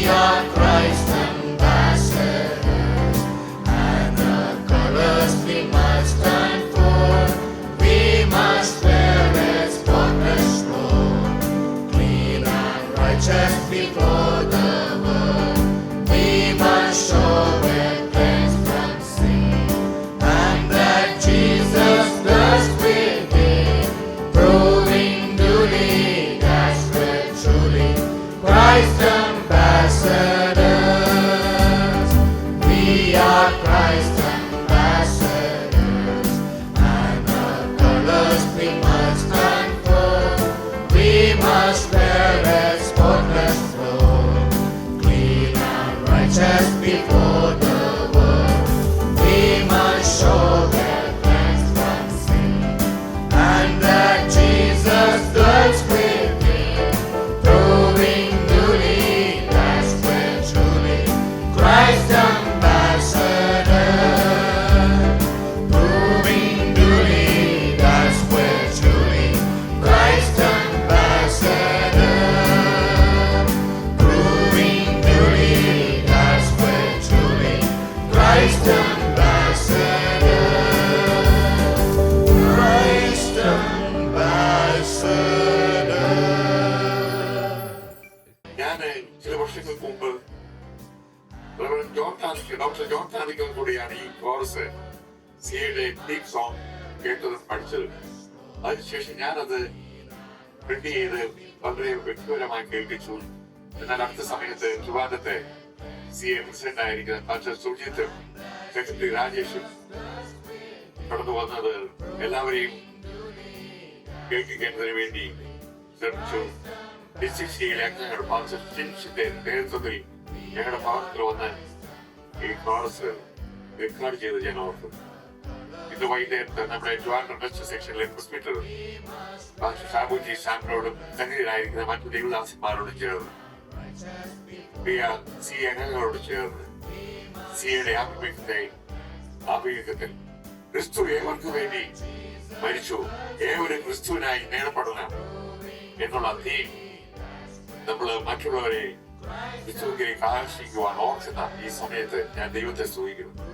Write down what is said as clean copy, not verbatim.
are Christ ambassadors, and the colors we must stand for. We must wear a spotless robe, clean and righteous before the world. We must show we're cleansed from sin, and that Jesus does within, proving duly that we're truly Christ ambassadors. We are Christ ambassadors, and the colors we must stand for. We must wear a spotless robe, clean and righteous before the world. We must show we're cleansed from sin, and that Jesus dwells within, proving duly that we're truly Christ ambassadors. Proving duly that we're truly Christ ambassadors. Proving duly that we're truly Christ ambassadors. Christ ambassadors. ഞാൻ ചില വർഷങ്ങൾക്ക് മുമ്പ് doctor John Thanikkal കൂടിയാണ് ഈ course സിയുടെ big song കേട്ടതും പഠിച്ചത്. അതിനുശേഷം ഞാനത് പ്രിന്റ് ചെയ്ത് വളരെ വ്യക്തിപരമായി കേൾപ്പിച്ചു. എന്നാൽ അടുത്ത സമയത്ത് ട്രിവാൻഡ്രത്തെ CA പ്രസിഡന്റ് ആയിരിക്കുന്ന ഡോക്ടർ സുജിത്തും സെക്രട്ടറി രാജേഷും കടന്നു വന്നത് എല്ലാവരെയും കേൾപ്പിക്കുന്നതിന് വേണ്ടി ശ്രമിച്ചു. ഡിസ്ട്രിക്ട് സിയിലെ അംഗങ്ങളുടെ ഫാദറിന്റെ നേതൃത്വത്തിൽ ഞങ്ങളുടെ ഭവനത്തിൽ വന്ന് ഈ കോഴ്സ് റെക്കോർഡ് ചെയ്ത് ഞാൻ ഓർത്തു. ഇന്ന് വൈകുന്നേരത്ത് നമ്മുടെ ട്രിവാൻഡ്രം വെസ്റ്റ് സെക്ഷനിലെ ഹോസ്പിറ്റൽ ഷാബുജി സാമിനോടും സംഗീതരായിരിക്കുന്ന മറ്റു ദേവദാസന്മാരോടും ചേർന്ന് സി അംഗങ്ങളോട് ചേർന്ന് സിയുടെ ആഭിമുഖ്യത്തിൽ ക്രിസ്തു ഏവർക്ക് വേണ്ടി മരിച്ചു, ഏവരും ക്രിസ്തുവിനായി നേടപ്പെടണം എന്നുള്ള തീം നമ്മൾ മറ്റുള്ളവരെ ക്രിസ്തുവിലേക്ക് ആകർഷിക്കുവാൻ ഓർക്കുന്ന ഈ സമയത്ത് ഞാൻ ദൈവത്തെ സ്തുതിക്കുന്നു.